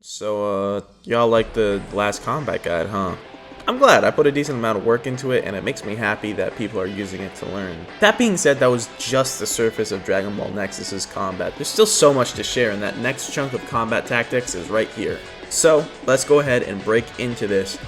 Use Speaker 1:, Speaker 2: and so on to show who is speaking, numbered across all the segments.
Speaker 1: So, y'all like the last combat guide, huh? I'm glad. I put a decent amount of work into it, and it makes me happy that people are using it to learn. That being said, that was just the surface of Dragon Ball Nexus's combat. There's still so much to share, and that next chunk of combat tactics is right here. So, let's go ahead and break into this.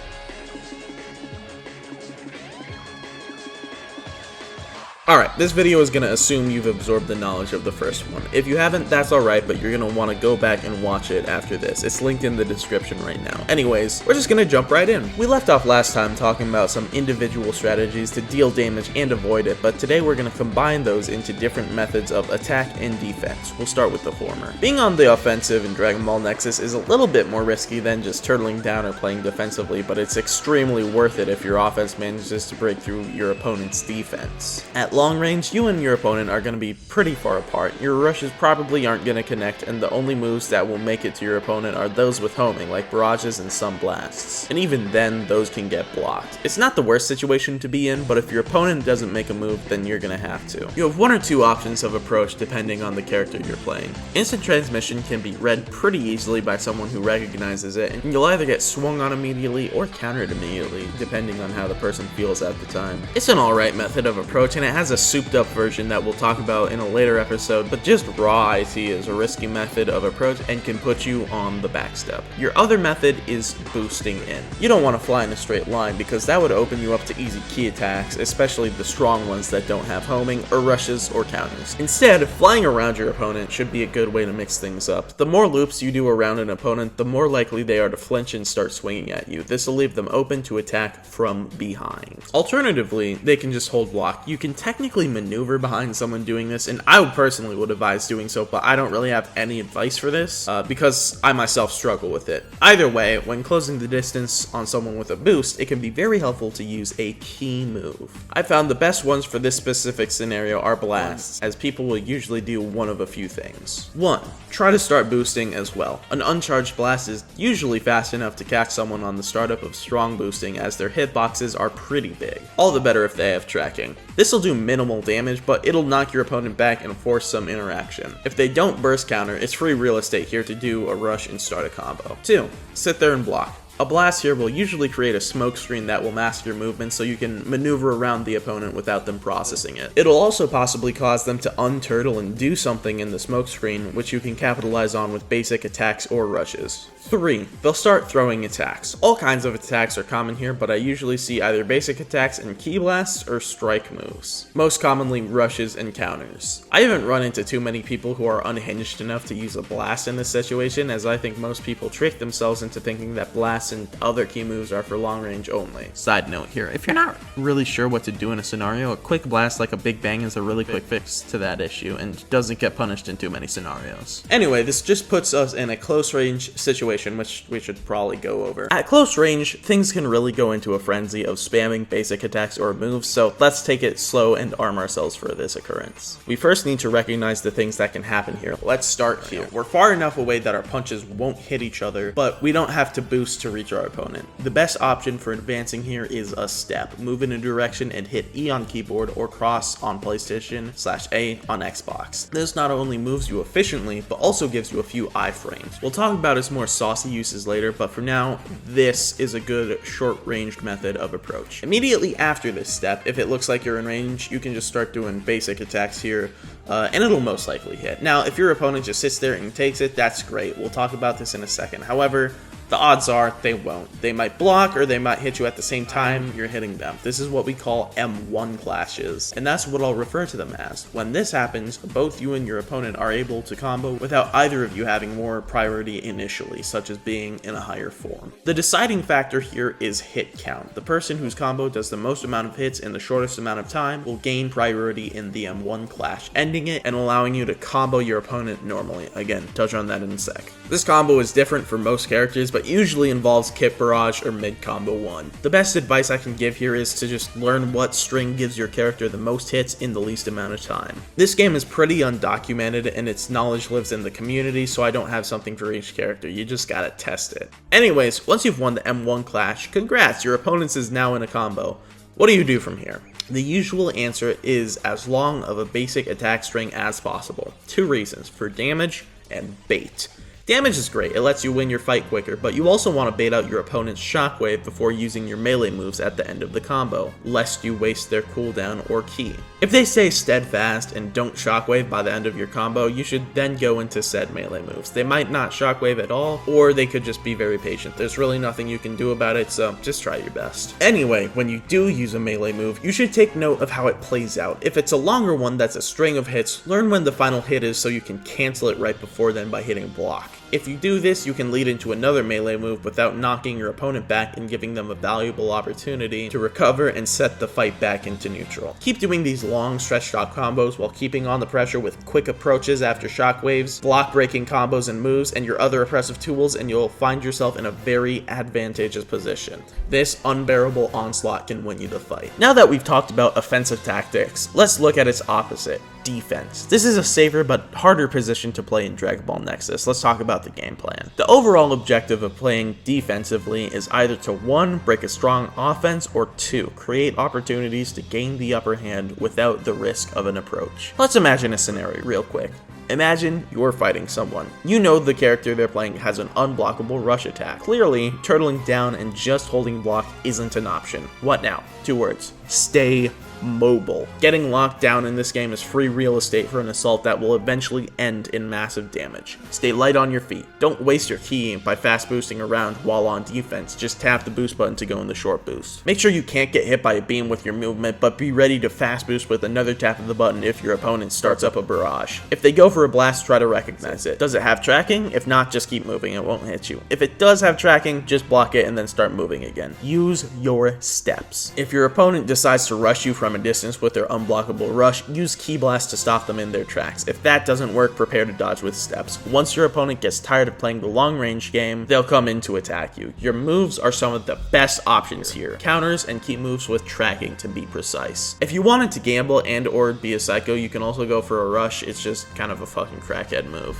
Speaker 1: Alright, this video is going to assume you've absorbed the knowledge of the first one. If you haven't, that's alright, but you're going to want to go back and watch it after this. It's linked in the description right now. Anyways, we're just going to jump right in. We left off last time talking about some individual strategies to deal damage and avoid it, but today we're going to combine those into different methods of attack and defense. We'll start with the former. Being on the offensive in Dragon Ball Nexus is a little bit more risky than just turtling down or playing defensively, but it's extremely worth it if your offense manages to break through your opponent's defense. At long range, you and your opponent are going to be pretty far apart. Your rushes probably aren't going to connect, and the only moves that will make it to your opponent are those with homing, like barrages and some blasts. And even then, those can get blocked. It's not the worst situation to be in, but if your opponent doesn't make a move, then you're going to have to. You have one or two options of approach depending on the character you're playing. Instant transmission can be read pretty easily by someone who recognizes it, and you'll either get swung on immediately or countered immediately, depending on how the person feels at the time. It's an alright method of approach, and it has a souped up version that we'll talk about in a later episode, but just raw IT is a risky method of approach and can put you on the backstep. Your other method is boosting in. You don't want to fly in a straight line because that would open you up to easy key attacks, especially the strong ones that don't have homing or rushes or counters. Instead, flying around your opponent should be a good way to mix things up. The more loops you do around an opponent, the more likely they are to flinch and start swinging at you. This will leave them open to attack from behind. Alternatively, they can just hold block. You can technically maneuver behind someone doing this, and I personally would advise doing so, but I don't really have any advice for this because I myself struggle with it. Either way, when closing the distance on someone with a boost, it can be very helpful to use a key move. I found the best ones for this specific scenario are blasts, as people will usually do one of a few things. 1. Try to start boosting as well. An uncharged blast is usually fast enough to catch someone on the startup of strong boosting, as their hitboxes are pretty big. All the better if they have tracking. This will do minimal damage, but it'll knock your opponent back and force some interaction. If they don't burst counter, it's free real estate here to do a rush and start a combo. 2. Sit there and block. A blast here will usually create a smoke screen that will mask your movement so you can maneuver around the opponent without them processing it. It'll also possibly cause them to unturtle and do something in the smoke screen, which you can capitalize on with basic attacks or rushes. 3. They'll start throwing attacks. All kinds of attacks are common here, but I usually see either basic attacks and key blasts or strike moves. Most commonly rushes and counters. I haven't run into too many people who are unhinged enough to use a blast in this situation, as I think most people trick themselves into thinking that blasts and other key moves are for long range only. Side note here, if you're not really sure what to do in a scenario, a quick blast like a big bang is a really quick fix to that issue and doesn't get punished in too many scenarios. Anyway, this just puts us in a close range situation, which we should probably go over. At close range, things can really go into a frenzy of spamming basic attacks or moves, so let's take it slow and arm ourselves for this occurrence. We first need to recognize the things that can happen here. Let's start here. We're far enough away that our punches won't hit each other, but we don't have to boost to reach our opponent. The best option for advancing here is a step. Move in a direction and hit E on keyboard or cross on PlayStation/A on Xbox. This not only moves you efficiently, but also gives you a few iframes. We'll talk about its more saucy uses later, but for now, this is a good short-ranged method of approach. Immediately after this step, if it looks like you're in range, you can just start doing basic attacks here, and it'll most likely hit. Now, if your opponent just sits there and takes it, that's great. We'll talk about this in a second. However, the odds are they won't. They might block or they might hit you at the same time you're hitting them. This is what we call M1 clashes, and that's what I'll refer to them as. When this happens, both you and your opponent are able to combo without either of you having more priority initially, such as being in a higher form. The deciding factor here is hit count. The person whose combo does the most amount of hits in the shortest amount of time will gain priority in the M1 clash, ending it and allowing you to combo your opponent normally. Again, touch on that in a sec. This combo is different for most characters, but usually involves Kit Barrage or Mid Combo 1. The best advice I can give here is to just learn what string gives your character the most hits in the least amount of time. This game is pretty undocumented and its knowledge lives in the community, so I don't have something for each character. You just gotta test it. Anyways, once you've won the M1 clash, congrats, your opponent is now in a combo. What do you do from here? The usual answer is as long of a basic attack string as possible. 2 reasons, for damage and bait. Damage is great, it lets you win your fight quicker, but you also want to bait out your opponent's shockwave before using your melee moves at the end of the combo, lest you waste their cooldown or ki. If they stay steadfast and don't shockwave by the end of your combo, you should then go into said melee moves. They might not shockwave at all, or they could just be very patient. There's really nothing you can do about it, so just try your best. Anyway, when you do use a melee move, you should take note of how it plays out. If it's a longer one that's a string of hits, learn when the final hit is so you can cancel it right before then by hitting block. If you do this, you can lead into another melee move without knocking your opponent back and giving them a valuable opportunity to recover and set the fight back into neutral. Keep doing these long stretch shock combos while keeping on the pressure with quick approaches after shockwaves, block breaking combos and moves, and your other oppressive tools, and you'll find yourself in a very advantageous position. This unbearable onslaught can win you the fight. Now that we've talked about offensive tactics, let's look at its opposite. Defense. This is a safer but harder position to play in Dragon Ball Nexus. Let's talk about the game plan. The overall objective of playing defensively is either to 1. Break a strong offense, or 2. Create opportunities to gain the upper hand without the risk of an approach. Let's imagine a scenario real quick. Imagine you're fighting someone. You know the character they're playing has an unblockable rush attack. Clearly, turtling down and just holding block isn't an option. What now? 2 words. Stay mobile. Getting locked down in this game is free real estate for an assault that will eventually end in massive damage. Stay light on your feet. Don't waste your ki by fast boosting around while on defense. Just tap the boost button to go in the short boost. Make sure you can't get hit by a beam with your movement, but be ready to fast boost with another tap of the button if your opponent starts up a barrage. If they go for a blast, try to recognize it. Does it have tracking? If not, just keep moving, it won't hit you. If it does have tracking, just block it and then start moving again. Use your steps. If your opponent decides to rush you from a distance with their unblockable rush, use ki blast to stop them in their tracks. If that doesn't work, prepare to dodge with steps. Once your opponent gets tired of playing the long range game, they'll come in to attack you. Your moves are some of the best options here. Counters and key moves with tracking, to be precise. If you wanted to gamble and or be a psycho, you can also go for a rush. It's just kind of a fucking crackhead move.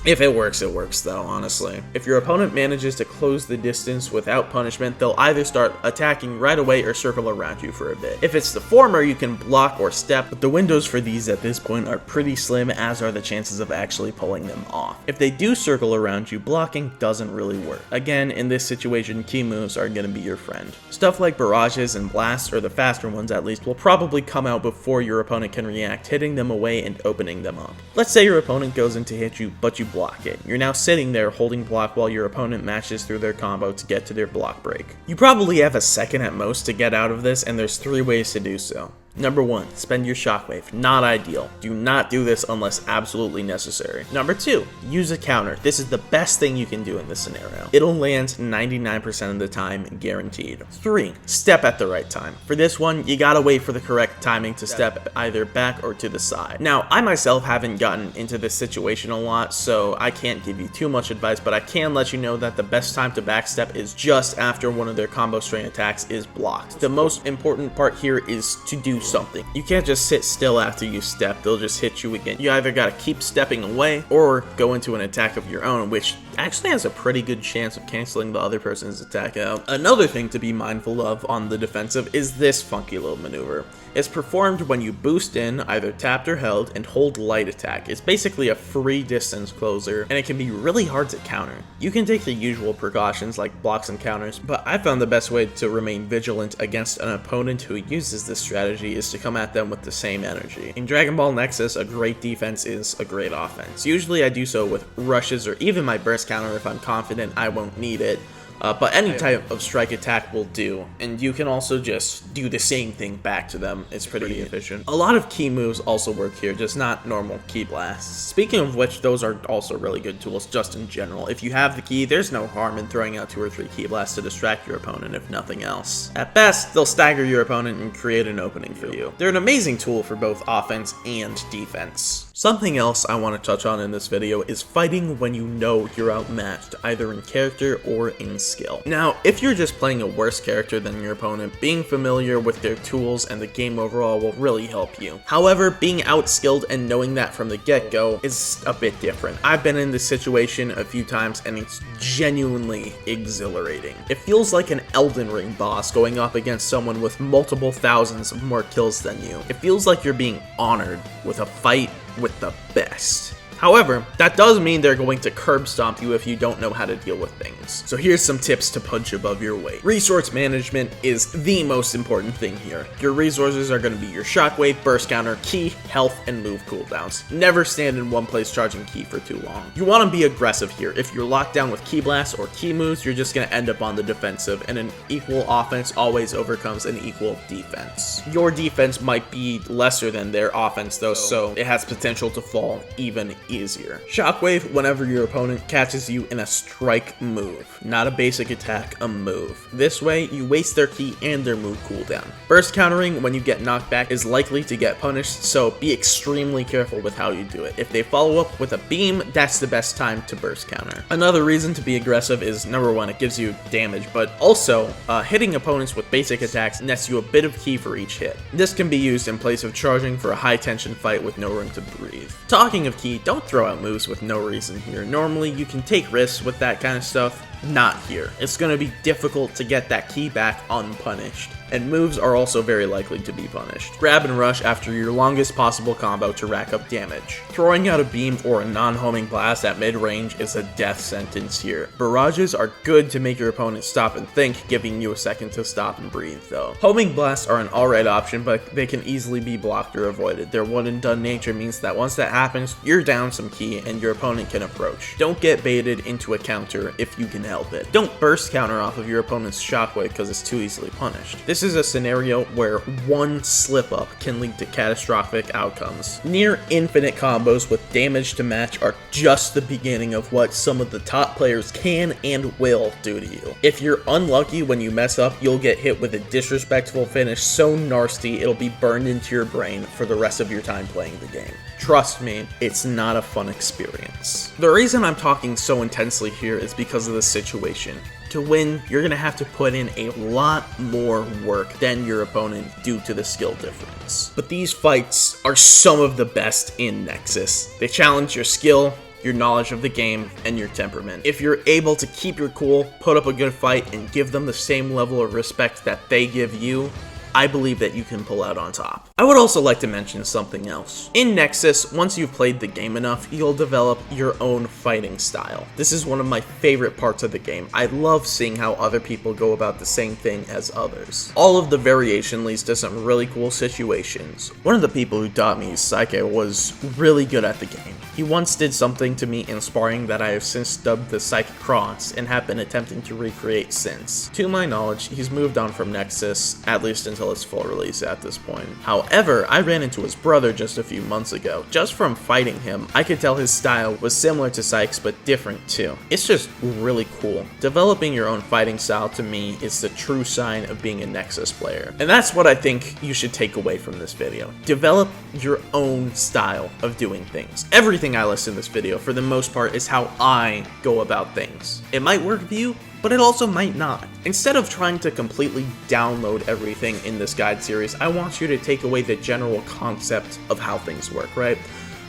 Speaker 1: If it works though, honestly. If your opponent manages to close the distance without punishment, they'll either start attacking right away or circle around you for a bit. If it's the former, you can block or step, but the windows for these at this point are pretty slim, as are the chances of actually pulling them off. If they do circle around you, blocking doesn't really work. Again, in this situation, key moves are gonna be your friend. Stuff like barrages and blasts, or the faster ones at least, will probably come out before your opponent can react, hitting them away and opening them up. Let's say your opponent goes in to hit you, but you block it. You're now sitting there holding block while your opponent matches through their combo to get to their block break. You probably have a second at most to get out of this, and there's 3 ways to do so. Number 1, spend your shockwave. Not ideal. Do not do this unless absolutely necessary. Number 2, use a counter. This is the best thing you can do in this scenario. It'll land 99% of the time, guaranteed. 3, step at the right time. For this one, you gotta wait for the correct timing to step either back or to the side. Now, I myself haven't gotten into this situation a lot, so I can't give you too much advice, but I can let you know that the best time to backstep is just after one of their combo string attacks is blocked. The most important part here is to do something. You can't just sit still after you step, they'll just hit you again. You either gotta keep stepping away or go into an attack of your own, which actually has a pretty good chance of canceling the other person's attack out. Another thing to be mindful of on the defensive is this funky little maneuver. It's performed when you boost in, either tapped or held, and hold light attack. It's basically a free distance closer, and it can be really hard to counter. You can take the usual precautions like blocks and counters, but I found the best way to remain vigilant against an opponent who uses this strategy is to come at them with the same energy. In Dragon Ball Nexus, a great defense is a great offense. Usually I do so with rushes or even my burst counter if I'm confident I won't need it. But any type of strike attack will do, and you can also just do the same thing back to them. It's pretty efficient. A lot of key moves also work here, just not normal key blasts. Speaking of which, those are also really good tools just in general. If you have the key, there's no harm in throwing out 2 or 3 key blasts to distract your opponent if nothing else. At best, they'll stagger your opponent and create an opening for you. They're an amazing tool for both offense and defense. Something else I want to touch on in this video is fighting when you know you're outmatched, either in character or in skill. Now, if you're just playing a worse character than your opponent, being familiar with their tools and the game overall will really help you. However, being outskilled and knowing that from the get-go is a bit different. I've been in this situation a few times and it's genuinely exhilarating. It feels like an Elden Ring boss going up against someone with multiple thousands of more kills than you. It feels like you're being honored with a fight with the best. However, that does mean they're going to curb stomp you if you don't know how to deal with things. So here's some tips to punch above your weight. Resource management is the most important thing here. Your resources are going to be your shockwave, burst counter, ki, health, and move cooldowns. Never stand in one place charging ki for too long. You want to be aggressive here. If you're locked down with ki blasts or ki moves, you're just going to end up on the defensive, and an equal offense always overcomes an equal defense. Your defense might be lesser than their offense though, so it has potential to fall even easier. Shockwave whenever your opponent catches you in a strike move, not a basic attack, a move. This way, you waste their ki and their move cooldown. Burst countering when you get knocked back is likely to get punished, so be extremely careful with how you do it. If they follow up with a beam, that's the best time to burst counter. Another reason to be aggressive is, number one, it gives you damage, but also, hitting opponents with basic attacks nets you a bit of ki for each hit. This can be used in place of charging for a high tension fight with no room to breathe. Talking of ki, don't throw out moves with no reason here. Normally, you can take risks with that kind of stuff. Not here. It's going to be difficult to get that ki back unpunished, and moves are also very likely to be punished. Grab and rush after your longest possible combo to rack up damage. Throwing out a beam or a non-homing blast at mid-range is a death sentence here. Barrages are good to make your opponent stop and think, giving you a second to stop and breathe though. Homing blasts are an alright option, but they can easily be blocked or avoided. Their one and done nature means that once that happens, you're down some ki and your opponent can approach. Don't get baited into a counter if you can help it. Don't burst counter off of your opponent's shockwave because it's too easily punished. This is a scenario where one slip up can lead to catastrophic outcomes. Near infinite combos with damage to match are just the beginning of what some of the top players can and will do to you. If you're unlucky when you mess up, you'll get hit with a disrespectful finish so nasty it'll be burned into your brain for the rest of your time playing the game. Trust me, it's not a fun experience. The reason I'm talking so intensely here is because of the situation. To win, you're going to have to put in a lot more work than your opponent due to the skill difference. But these fights are some of the best in Nexus. They challenge your skill, your knowledge of the game, and your temperament. If you're able to keep your cool, put up a good fight, and give them the same level of respect that they give you, I believe that you can pull out on top. I would also like to mention something else. In Nexus, once you've played the game enough, you'll develop your own fighting style. This is one of my favorite parts of the game. I love seeing how other people go about the same thing as others. All of the variation leads to some really cool situations. One of the people who taught me Psyche was really good at the game. He once did something to me in sparring that I have since dubbed the Psyche Cross and have been attempting to recreate since. To my knowledge, he's moved on from Nexus, at least until its full release at this point. However, I ran into his brother just a few months ago. Just from fighting him, I could tell his style was similar to Psyche's but different too. It's just really cool. Developing your own fighting style to me is the true sign of being a Nexus player. And that's what I think you should take away from this video. Develop your own style of doing things. Everything I list in this video, for the most part, is how I go about things. It might work for you, but it also might not. Instead of trying to completely download everything in this guide series, I want you to take away the general concept of how things work, right?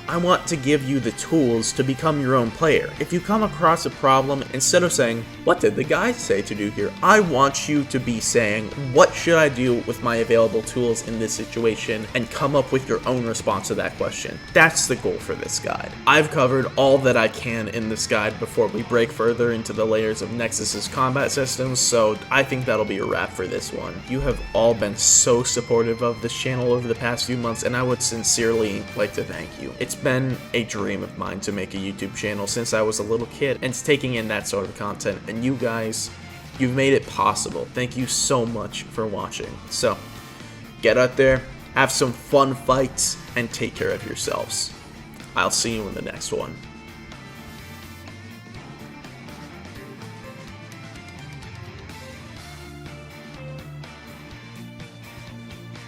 Speaker 1: I want to give you the tools to become your own player. If you come across a problem, instead of saying, what did the guide say to do here? I want you to be saying, what should I do with my available tools in this situation, and come up with your own response to that question. That's the goal for this guide. I've covered all that I can in this guide before we break further into the layers of Nexus's combat systems, so I think that'll be a wrap for this one. You have all been so supportive of this channel over the past few months, and I would sincerely like to thank you. It's been a dream of mine to make a YouTube channel since I was a little kid, and taking in that sort of content, and you guys, you've made it possible. Thank you so much for watching. So, get out there, have some fun fights, and take care of yourselves. I'll see you in the next one.